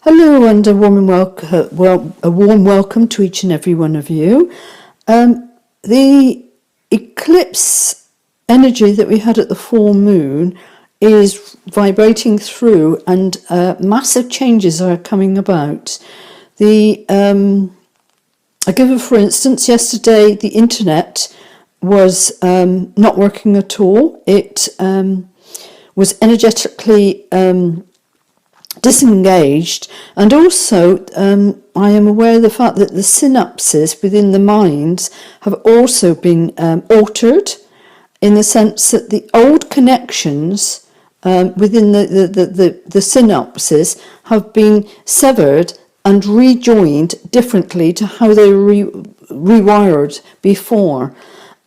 Hello and a warm welcome to each and every one of you. The eclipse energy that we had at the full moon is vibrating through, and massive changes are coming about. I give for instance, yesterday the internet was not working at all. It was energetically disengaged, and also I am aware of the fact that the synapses within the minds have also been altered, in the sense that the old connections within the synapses have been severed and rejoined differently to how they were rewired before.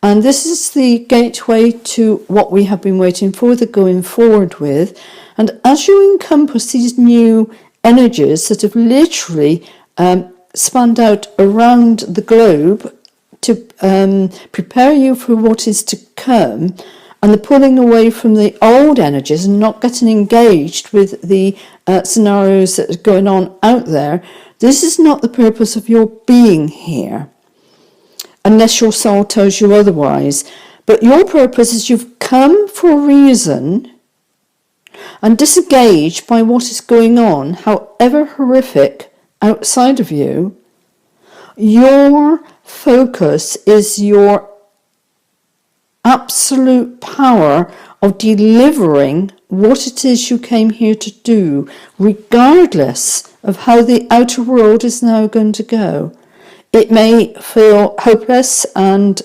And this is the gateway to what we have been waiting for, the going forward with. And as you encompass these new energies that have literally spanned out around the globe to prepare you for what is to come, and the pulling away from the old energies and not getting engaged with the scenarios that are going on out there, this is not the purpose of your being here, unless your soul tells you otherwise. But your purpose is you've come for a reason, and disengaged by what is going on, however horrific, outside of you. Your focus is your absolute power of delivering what it is you came here to do, regardless of how the outer world is now going to go. It may feel hopeless, and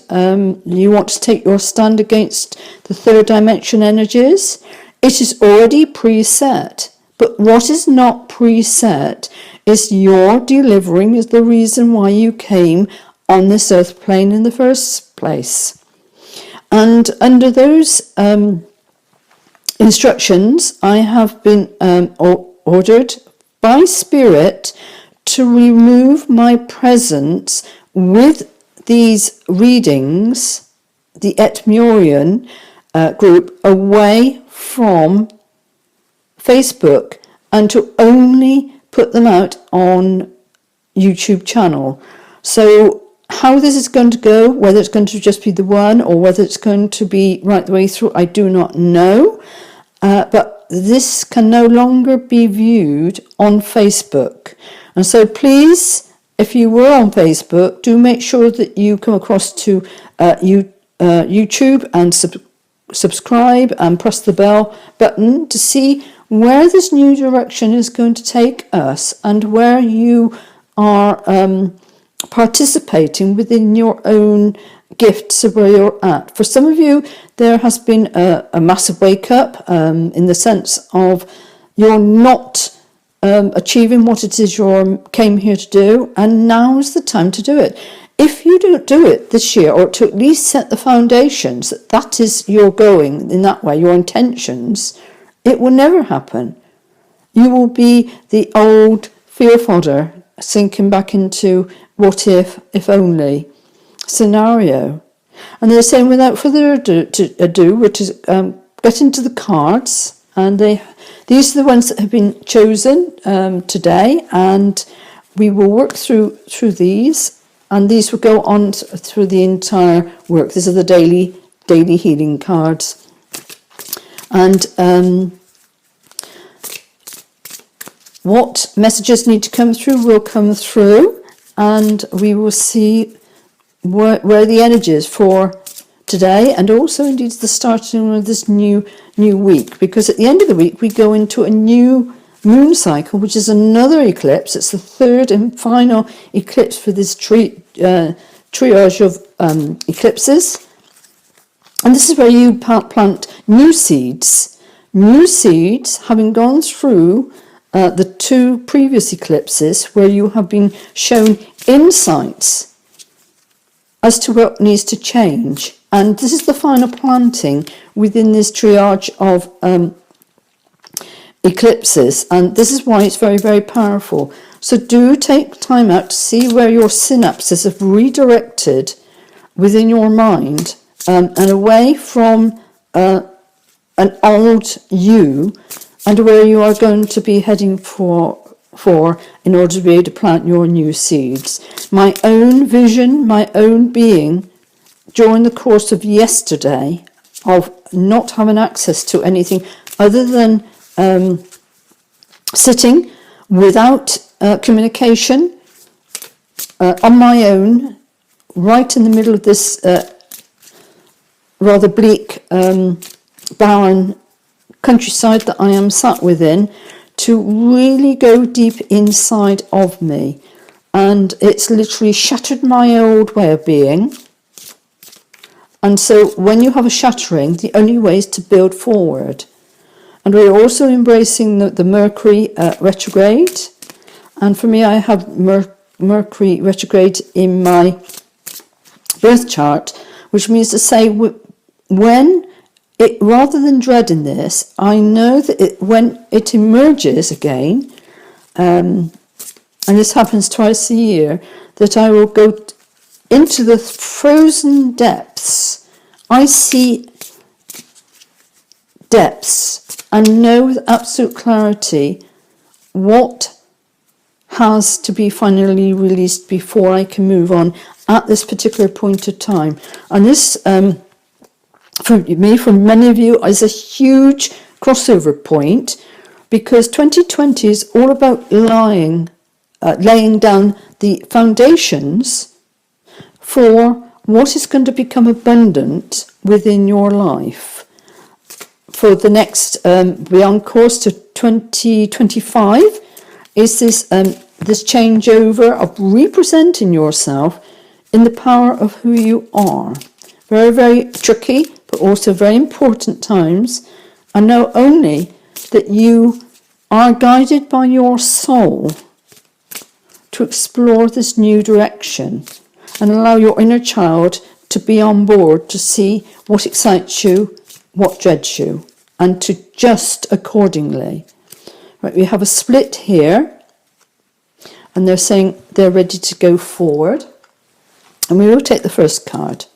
you want to take your stand against the third dimension energies. It is already preset, but what is not preset is your delivering is the reason why you came on this earth plane in the first place. And under those instructions, I have been ordered by Spirit to remove my presence with these readings, the Etmurian group, away from Facebook, and to only put them out on YouTube channel. So how this is going to go, whether it's going to just be the one or whether it's going to be right the way through, I do not know. But this can no longer be viewed on Facebook. And so please, if you were on Facebook, do make sure that you come across to YouTube and subscribe and press the bell button to see where this new direction is going to take us, and where you are participating within your own gifts of where you're at. For some of you, there has been a massive wake up in the sense of you're not achieving what it is you came here to do, and now is the time to do it. If you don't do it this year, or to at least set the foundations that is your going in that way, your intentions, it will never happen. You will be the old fear fodder sinking back into what if only scenario. And they're saying, without further ado, we're to get into the cards, and these are the ones that have been chosen today, and we will work through these. And these will go on through the entire work. These are the daily healing cards. And what messages need to come through will come through, and we will see where the energy is for today, and also indeed the starting of this new week. Because at the end of the week, we go into a new moon cycle, which is another eclipse. It's the third and final eclipse for this triage of eclipses, and this is where you plant new seeds having gone through the two previous eclipses, where you have been shown insights as to what needs to change. And this is the final planting within this triage of eclipses, and this is why it's very, very powerful. So do take time out to see where your synapses have redirected within your mind, and away from an old you, and where you are going to be heading for for in order to be able to plant your new seeds. My own vision, my own being, during the course of yesterday, of not having access to anything other than sitting without communication on my own, right in the middle of this rather bleak, barren countryside that I am sat within, to really go deep inside of me. And it's literally shattered my old way of being. And so when you have a shattering, the only way is to build forward. And we're also embracing the Mercury retrograde. And for me, I have Mercury retrograde in my birth chart, which means to say, when it, rather than dreading this, I know that when it emerges again, and this happens twice a year, that I will go into the frozen depths. I see depths and know with absolute clarity what has to be finally released before I can move on at this particular point of time. And this, for me, for many of you, is a huge crossover point, because 2020 is all about laying down the foundations for what is going to become abundant within your life for the next beyond course to 2025. Is this changeover of representing yourself in the power of who you are. Very, very tricky, but also very important times. And know only that you are guided by your soul to explore this new direction and allow your inner child to be on board to see what excites you, what dreads you, and to adjust accordingly. Right, we have a split here, and they're saying they're ready to go forward. And we will take the first card.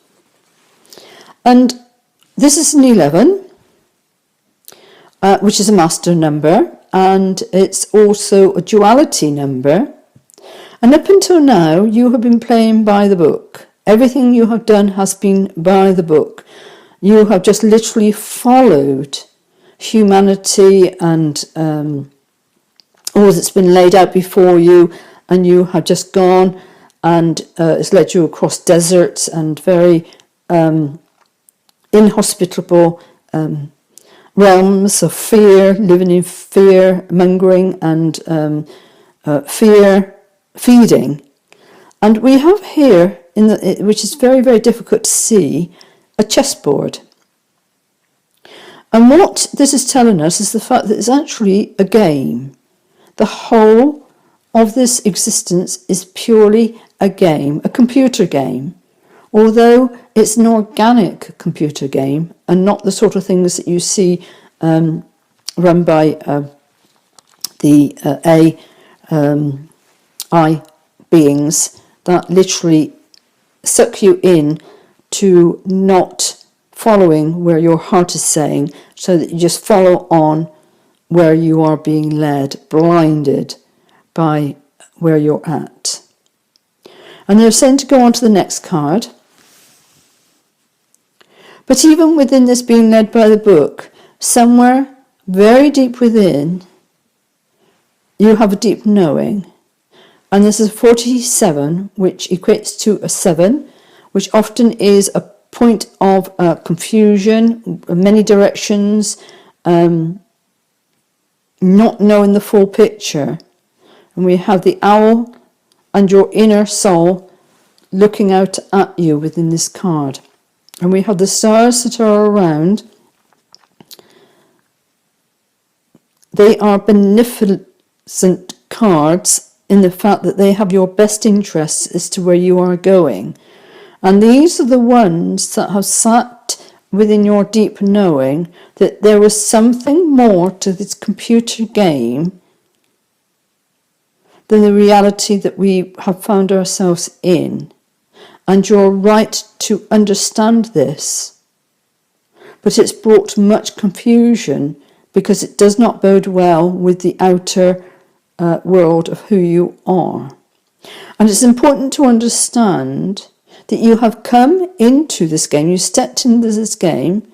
And this is an 11, which is a master number, and it's also a duality number. And up until now, you have been playing by the book. Everything you have done has been by the book. You have just literally followed humanity and all that's been laid out before you, and you have just gone, and it's led you across deserts and very inhospitable realms of fear, living in fear mongering and fear feeding. And we have here, which is very, very difficult to see, a chessboard. And what this is telling us is the fact that it's actually a game. The whole of this existence is purely a game, a computer game. Although it's an organic computer game and not the sort of things that you see run by the AI beings that literally suck you in to not following where your heart is saying, so that you just follow on where you are being led, blinded by where you're at. And they're saying to go on to the next card. But even within this being led by the book, somewhere very deep within, you have a deep knowing. And this is 47, which equates to a 7, which often is a point of confusion, many directions, not knowing the full picture. And we have the owl and your inner soul looking out at you within this card. And we have the stars that are around. They are beneficent cards in the fact that they have your best interests as to where you are going. And these are the ones that have sat within your deep knowing that there was something more to this computer game than the reality that we have found ourselves in. And you're right to understand this. But it's brought much confusion because it does not bode well with the outer world of who you are. And it's important to understand that you have come into this game, you stepped into this game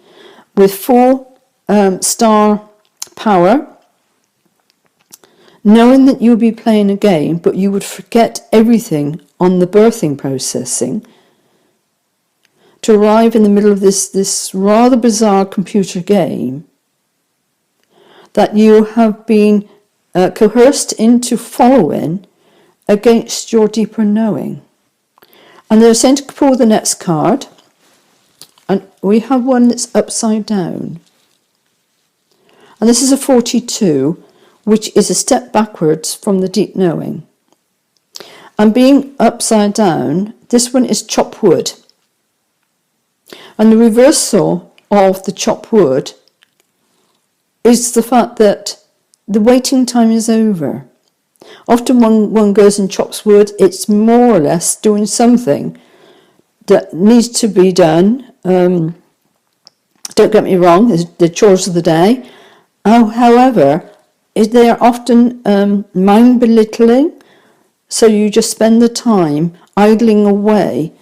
with 4-star power, knowing that you'll be playing a game, but you would forget everything on the birthing processing to arrive in the middle of this rather bizarre computer game that you have been coerced into following against your deeper knowing. And they're saying to pull the next card, and we have one that's upside down. And this is a 42, which is a step backwards from the deep knowing. And being upside down, this one is chop wood. And the reversal of the chop wood is the fact that the waiting time is over. Often when one goes and chops wood, it's more or less doing something that needs to be done. Don't get me wrong, there's the chores of the day. However, they are often mind belittling, so you just spend the time idling away,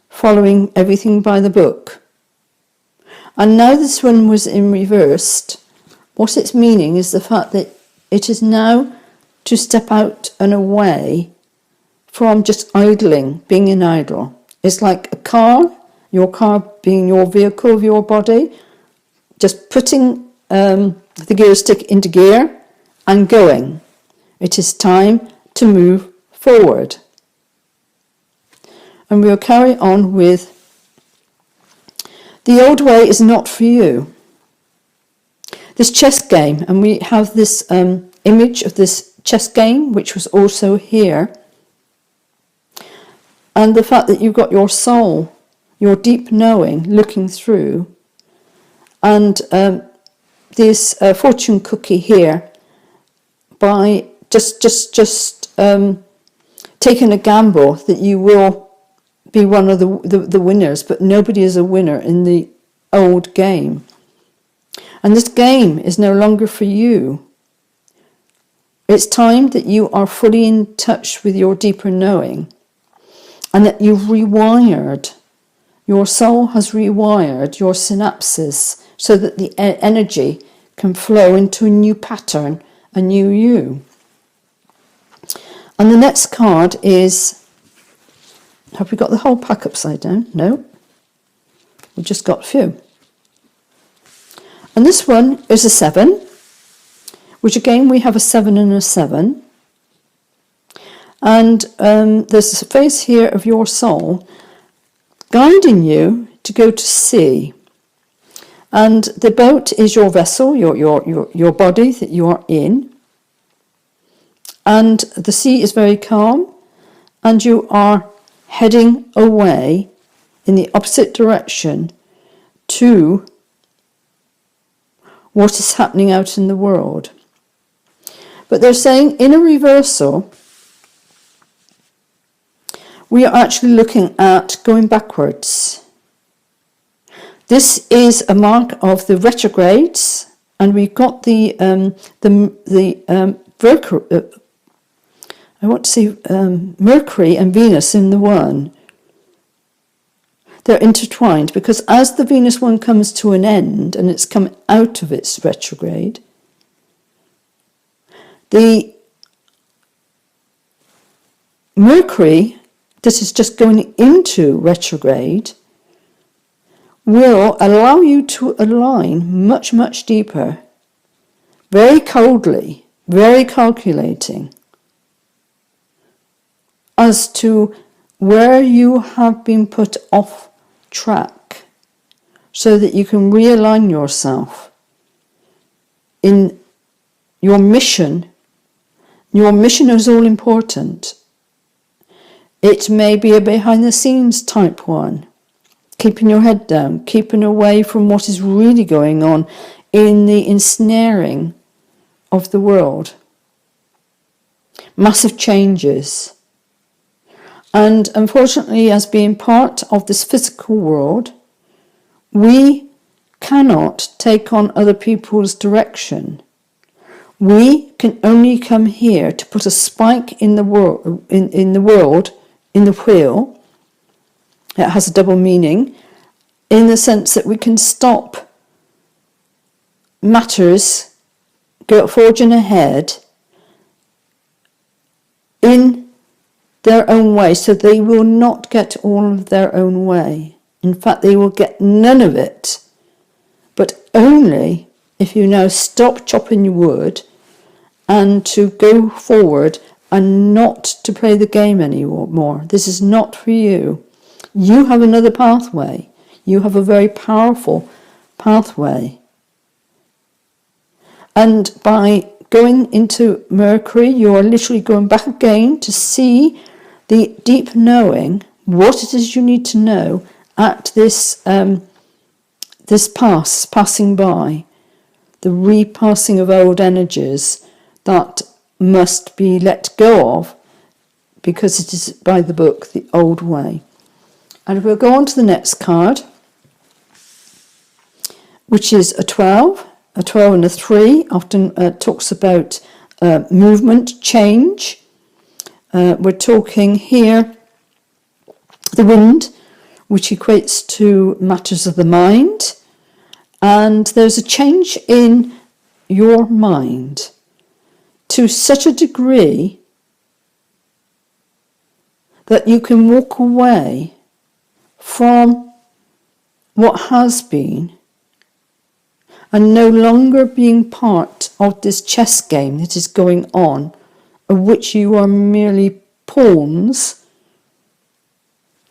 following everything by the book. And now this one was in reversed. What it's meaning is the fact that it is now to step out and away from just idling, being an idle. It's like a car, your car being your vehicle of your body, just putting the gear stick into gear and going. It is time to move forward. And we'll carry on with the old way is not for you. This chess game, and we have this image of this chess game, which was also here. And the fact that you've got your soul, your deep knowing, looking through. And this fortune cookie here, by just taking a gamble that you will be one of the winners, but nobody is a winner in the old game. And this game is no longer for you. It's time that you are fully in touch with your deeper knowing, and that you've rewired, your soul has rewired your synapses so that the energy can flow into a new pattern, a new you. And the next card is, have we got the whole pack upside down? No. We've just got a few. And this one is a 7, which again we have a 7 and a 7. And there's a face here of your soul guiding you to go to sea. And the boat is your vessel, your body that you are in. And the sea is very calm, and you are heading away in the opposite direction to what is happening out in the world. But they're saying in a reversal, we are actually looking at going backwards. This is a mark of the retrogrades, and we've got the Mercury and Venus in the one. They're intertwined because as the Venus one comes to an end and it's come out of its retrograde, the Mercury that is just going into retrograde will allow you to align much, much deeper, very coldly, very calculating, as to where you have been put off track, so that you can realign yourself in your mission. Your mission is all important. It may be a behind the scenes type one, keeping your head down, keeping away from what is really going on in the ensnaring of the world. Massive changes. And unfortunately, as being part of this physical world, we cannot take on other people's direction. We can only come here to put a spike in the world, in the wheel. It has a double meaning, in the sense that we can stop matters forging ahead in their own way, so they will not get all of their own way. In fact, they will get none of it, but only if you now stop chopping your wood and to go forward and not to play the game anymore. This is not for you. You have another pathway. You have a very powerful pathway. And by going into Mercury, you are literally going back again to see the deep knowing, what it is you need to know at this passing by, the repassing of old energies that must be let go of, because it is by the book, the old way. And we'll go on to the next card, which is a 12 and a 3, often talks about movement, change. We're talking here the wind, which equates to matters of the mind. And there's a change in your mind to such a degree that you can walk away from what has been and no longer being part of this chess game that is going on, of which you are merely pawns,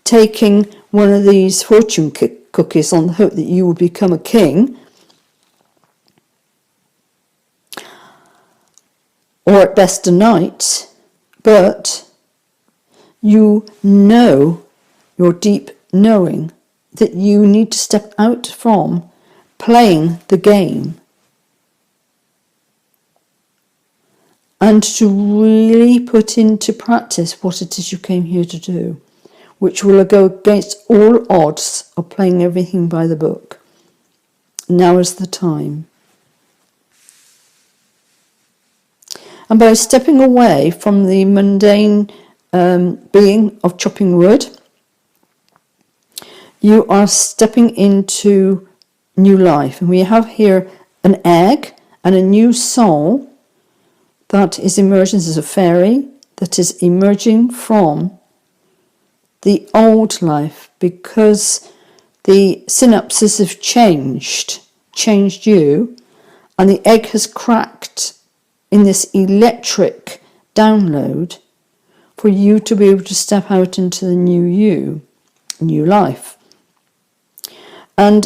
taking one of these fortune cookies on the hope that you will become a king, or at best a knight, but you know, your deep knowing, that you need to step out from playing the game and to really put into practice what it is you came here to do, which will go against all odds of playing everything by the book. Now is the time. And by stepping away from the mundane being of chopping wood, you are stepping into new life. And we have here an egg and a new soul that is emerging as a fairy, that is emerging from the old life, because the synapses have changed you, and the egg has cracked in this electric download for you to be able to step out into the new you, new life. And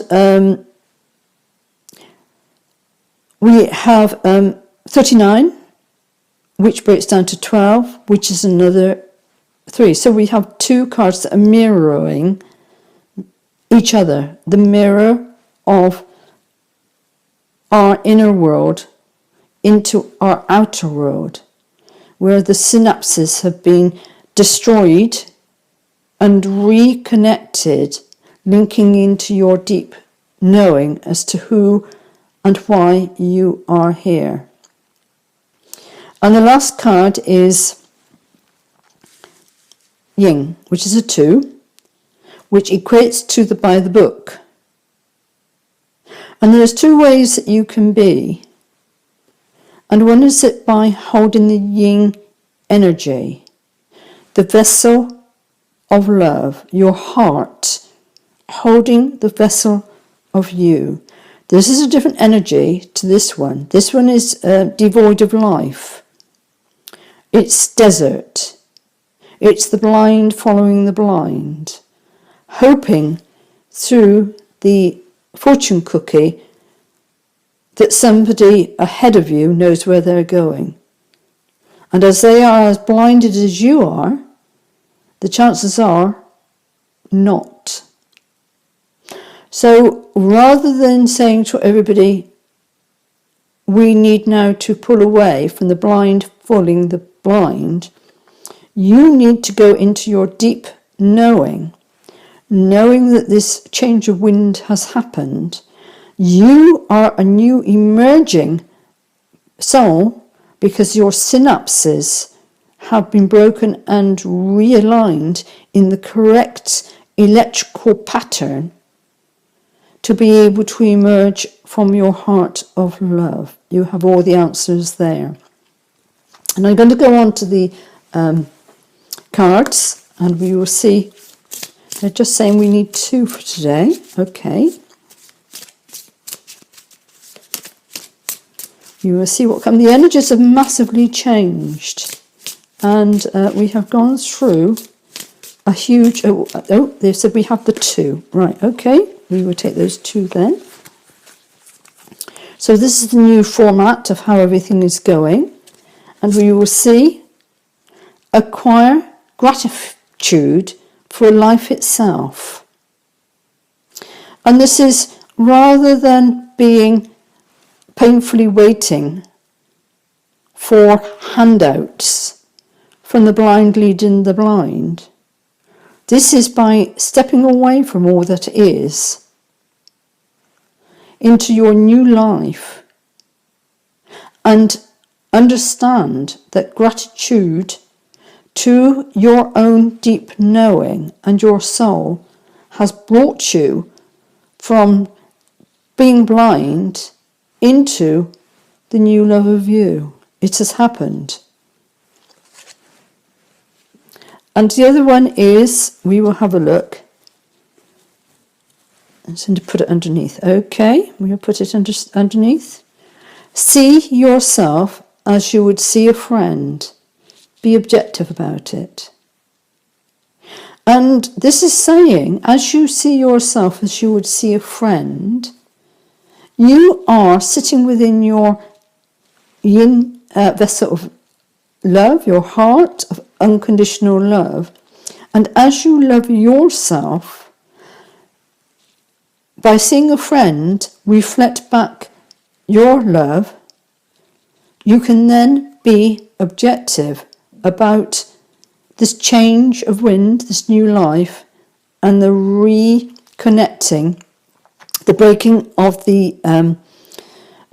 we have 39, which breaks down to 12, which is another 3. So we have two cards that are mirroring each other, the mirror of our inner world into our outer world, where the synapses have been destroyed and reconnected, linking into your deep knowing as to who and why you are here. And the last card is Yin, which is a 2, which equates to the by the book. And there's 2 ways that you can be. And one is that by holding the yin energy, the vessel of love, your heart, holding the vessel of you. This is a different energy to this one. This one is devoid of life. It's desert. It's the blind following the blind, hoping through the fortune cookie that somebody ahead of you knows where they're going. And as they are as blinded as you are, the chances are not. So rather than saying to everybody, we need now to pull away from the blind following the blind, you need to go into your deep knowing that this change of wind has happened. You are a new emerging being, and you need to soul, because your synapses have been broken and realigned in the correct electrical pattern to be able to emerge from your heart of love. You have all the answers there. And I'm going to go on to the cards, and we will see. They're just saying we need 2 for today. Okay. You will see what comes. The energies have massively changed, and we have gone through a huge. Oh, they said we have the 2. Right. Okay. We will take those 2 then. So this is the new format of how everything is going, and we will see acquire gratitude for life itself. And this is rather than being painfully waiting for handouts from the blind leading the blind. This is by stepping away from all that is into your new life, and understand that gratitude to your own deep knowing and your soul has brought you from being blind into the new love of you. It has happened. And the other one is, we will have a look. I'm going to put it underneath. Okay, we'll put it underneath. See yourself as you would see a friend. Be objective about it. And this is saying, as you see yourself as you would see a friend, you are sitting within your yin vessel of love, your heart of unconditional love. And as you love yourself, by seeing a friend reflect back your love, you can then be objective about this change of wind, this new life, and the reconnecting, the breaking of the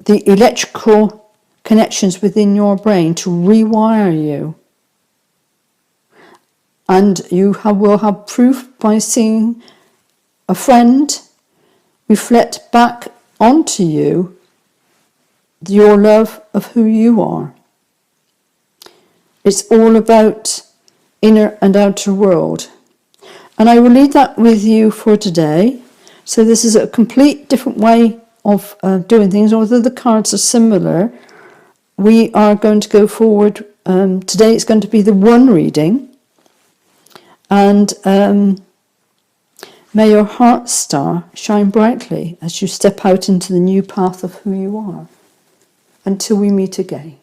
electrical connections within your brain to rewire you. And you will have proof by seeing a friend reflect back onto you your love of who you are. It's all about inner and outer world. And I will leave that with you for today. So this is a complete different way of doing things. Although the cards are similar, we are going to go forward. Today it's going to be the 1 reading. And may your heart star shine brightly as you step out into the new path of who you are. Until we meet again.